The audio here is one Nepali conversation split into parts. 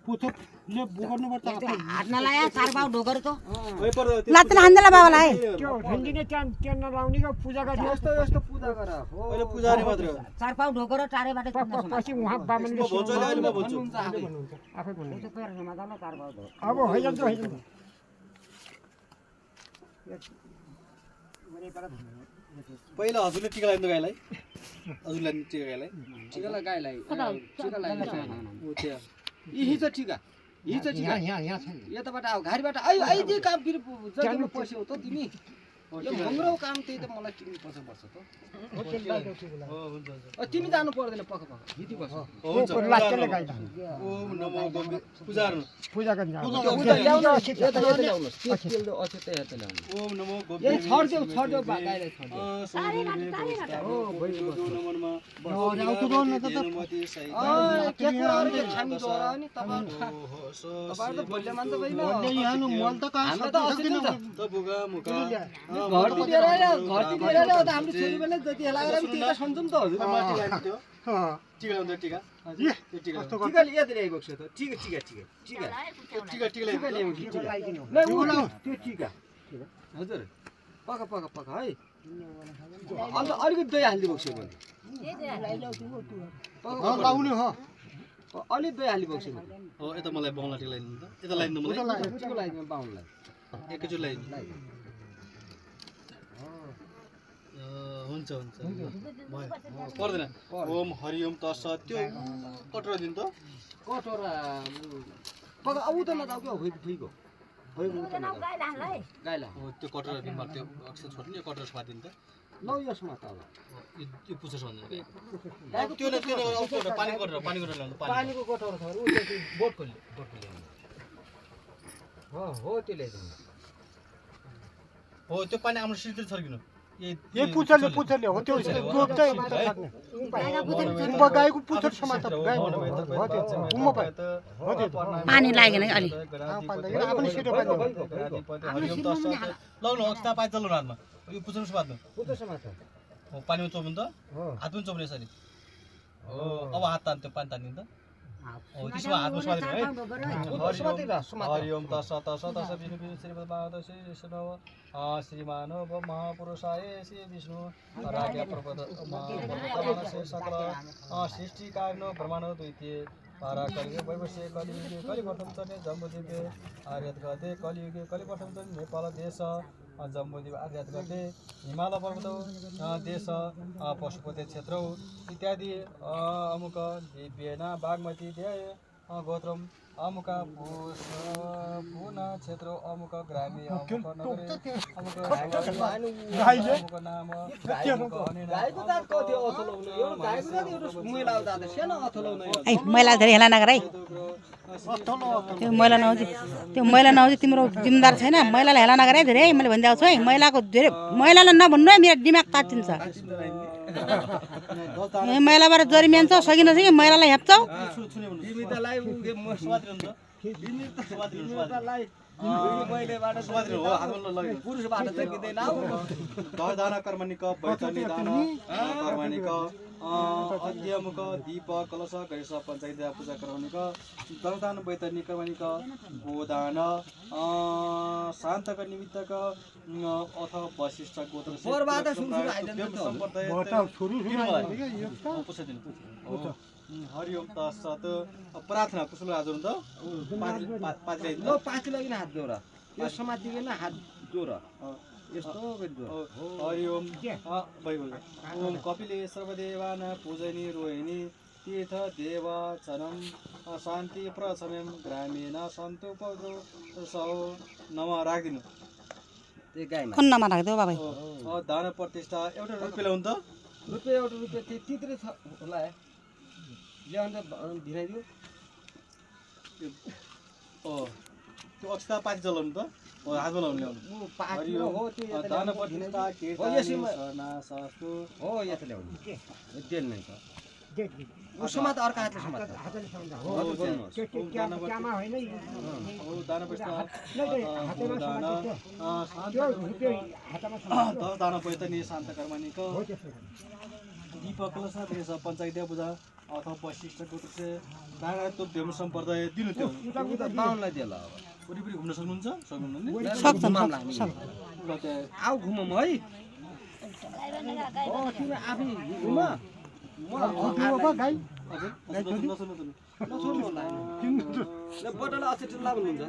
पुथोले बोक्नुपर्छ हात नलाया चार पाउ ढोकर त लात्न हान्देला बाबालाई त्यो झन्डिने त्यहाँ नलाउने को पूजा गर्ने यस्तो यस्तो पूजा गर हो अहिले पूजा गर्ने मात्र हो चार पाउ ढोकर टाढेबाट पछि उहाँ बामनले म भन्छु अहिले म भन्छु आफै भन्नु त्यो पेर समाजमा चार पाउ ढोकर अब होइन पहिला हजुरले टिका लगाइदिनु गाईलाई हजुरले टिका गाईलाई टिका गाईलाई टिका लगाइदिन्छ यही छ टिका यही छ टिका यहाँ छ नि यताबाट आऊ घारीबाट आइ दे काम फेरि जतिमा पस्यौ त तिमी यो भङ्ग्रो काम त्यही त मलाई तिमी पर्छ त तिमी जानु पर्दैन पख हिटी बस हुन्छ लास्टले गाई ओम नमो गङ्गे पूजा गर्नु पूजा गर्ने ल्याउनु यता ल्याउनु तेल दो अछेते यता ल्याउनु ओम नमो गङ्गे यही छड्देऊ गाईलाई छड्देऊ ओ भइगयो नमनमा के कुरा हामी डरा नि तपाईहरु त भोल्ले मान्छ होइन मल त हाम्रो त अस्ति त बुगा मुका घरती दिएर त हाम्रो छोरीले जति लागेर पनि त्यता सम्झौँ त हजुर टिका लगाउँदा टिका टिका टिका यति ल्याइबोक छ त टिका टिका टिका टिका टिका टिका टिका ल्याउँछु टिका ल उला त्यो टिका हजुर पक पक पक है अन्त अलिकति दही हालिदिबोक छ भने लाउने हो अलिक दही हालिबोक छ हो यता मलाई बाउला टिका लगाइदिनु त यता लगाइदिनु मलाई टिका लगाइदिनु बाहुनलाई एकैचोटि लगाइदिनु हुन्छ हुन्छ पर्दैन ओम हरि ओम तत्सत् त्यो कटोरा दिनु त कटोरा पक आउ त नजाऊ के भुइको गाईलाई हो त्यो कटोरा दिनु त्यो अक्सर छोड्नु यो कटोरा सफा दिनु त लौ यसमा त अब यो पुछेर भन्नु त्यो पानी कटोरा ल्याउनु पानीको कटोरा छ भने उ त्यो बोट खोल्यो हो त्यो ल्याइदिनु हो त्यो पानी हाम्रो सिधै छर्किनु ये पुच्छरले हो त्यो जोक चाहिँ गाईको पुच्छर समान त गाई हो त्यो पानी लागेन कि अलि आफूले छिटो पानी लग्नु अक्सता पाइ चल्नु रातमा यो पुच्छर सुबाद्नु पुच्छर समान छ हो पानीमा चोब्नु त हात पनि चोब्ने यसरी हो अब हात तान्नु त्यो पानी तान्दिनु त हो त्यसमा हातमा सुबादिनु है हरि ओम तत्सत् विष्णु विष्णु श्रीमद् भागवत श्री विष्णु श्रीमान महापुरुषाय श्री विष्णु राज्ञ प्रपद सकल सृष्टि कारणो ब्रह्माण्ड द्वितीय पारा कलियुगे वैवस्ये कलियुगे कलिवर्तन चल्ने जम्बुद्वीपे आर्यत गर्दै कलियुगे कलिवर्तन चल्ने नेपाल देश जम्बुद्वीप आर्यत गर्दै हिमालय पर्वत देश पशुपति क्षेत्र इत्यादि अमुक दिव्येन बागमती ध्याय गोत्रम अमुका पुना क्षेत्र अमुक ग्रामी अमुक नगरे अमुक नाम मैला धेरै हेला नगर है त्यो मैला नआउँछ तिम्रो जिम्मेदार छैन मैलालाई हेला नगर है धेरै मैले भनिदिएको छु है मैलाको धेरै मैलालाई नभन्नु है मेरो दिमाग तात्तिन्छ मैलाबाट जरिमिन छ सकिन सके मैलालाई हेप्छौ पुरुषबाट सकिँदैन दाना कर्मणिक वैतनी दान कर्मणिक अध्यमुक दीप कलश गणेश पञ्चायत पूजा कर्मणिक दलदान वैतनी कर्मणिक गोदान शान्तक निमित्तक अथ वशिष्ठ गोत्र हरि ओम तत्सत् प्रार्थना कुशल आज त पाँच लागि हात जोर यो समातिकन हात जोर यस्तो हरि ओम ओम कपिले सर्वदेवान पूजनी रोहिणी तीर्थ देव चरम शान्ति प्रचमेम ग्रामीण सन्तु पवित्र सौ नम राखिदिनु खन्नमा राखिदेऊ बाबा दान प्रतिष्ठा एउटा रुपियाँ ल्याउनु त रुपियाँ एउटा रुपियाँ तित्रै छ होला ल्याउनु त भिराइदियो त्यो अक्षता पाँच जलाउनु त हातमा लाउनु ल्याउनु दान प्रतिष्ठा हो यता ल्याउनु देल नै छ उसमा त अर्का हातले समात दान पैतनी शान्त कर्मणिक दीपक पञ्चायत पूजा अथवा वशिष्ठ गोत्र से बाँगा तो ब्रह्म सम्प्रदाय दिनु त्यो उता बाहुनलाई दिएला अब वरिपरि घुम्न सक्नुहुन्छ सक्नुहुन्न नि सक्छन् ल त्यहाँ आऊ घुमौँ है तिमी आफै घुम गाई हजुर नसुन्नु नछोड्नु होला ल बटला अझै टिल्ला भन्नुहुन्छ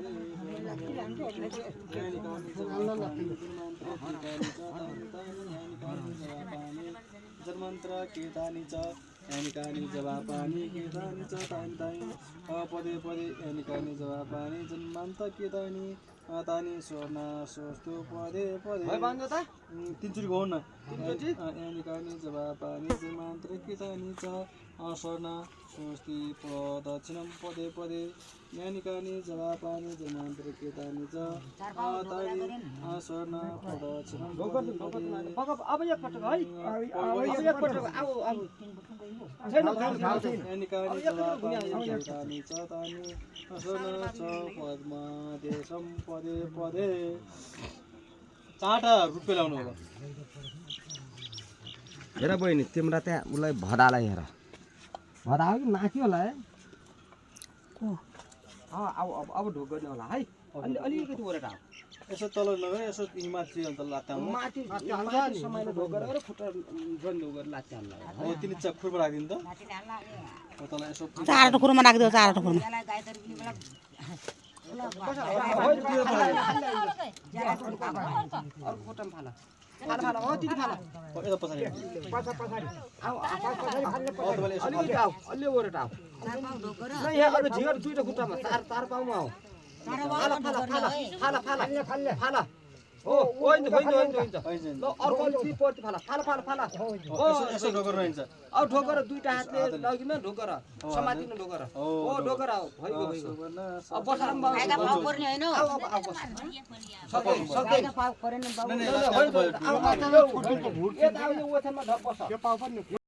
जन्मन्त्र कीर्तानि च यानिकानि जवापानि कीर्तानि च तानि तानि पदे पदे यानिकानि जवापानि जन्मान्त कीर्तानि तानि स्वर्ण स्वस्तु पदे पदे है भन्छ त तिनचोटि गाउँ न यानिकानि जवापानि जन्मान्त्र कीर्तानि च स्वर्ण स्वस्ति प्रदक्षिणं पदे पदे यानिकानि जवापानि जन्मान्त्र कीर्तानि च तानि स्वर्ण प्रदक्षिणं पदे पदे अब एकपटक है अब एकपटक आऊ आऊ छैन यानिकानि जवापानि कीर्तानि च तानि स्वर्ण च पद्मदेशं पदे पदे चारवटा रुपियाँ लाउनु होला हेर बहिनी तिम्रो त्यहाँ उसलाई भदालाई हेर भदा हो कि माथि होला है अब ढोक गर्ने होला है अलिकति ओरेर आऊ यसो तल लगेर यसो हिमाली अन्त लात्तामा माथि समयमा ढोक गरेर खुट्टा जन्नु गरेर लात्ते हाल्ला हो तिनी खुरमा राखिदिनु त हो तल यसो चारवटा कुरोमा राखिदेऊ चारवटा कुरोमा अरू खुट्टामा फाला फाला हो त्यति फाला यता पछाडि आऊ अलिकति आऊ अलि ओरेर आऊ ल यहाँ अब झिगर दुईटा खुट्टामा चार पाउमा आऊ फाला फाला फाला फाला फाला फाला हो होइन होइन होइन ल अर्को अलिकति पर्ति फाला फाला फाला फाला यसो डोगर रहन्छ अब ढोकर दुईटा हातले लगिन ढोकर समातिन ढोकर हो ढोकर आऊ भइगयो भइगयो अब बसाम बाउ गाईका पाउ पर्ने होइन आऊ आऊ बस सके गाईका पाउ परेन बाउ नहीं आऊ आऊ यो ओथामा ढप बस यो पाउ पनि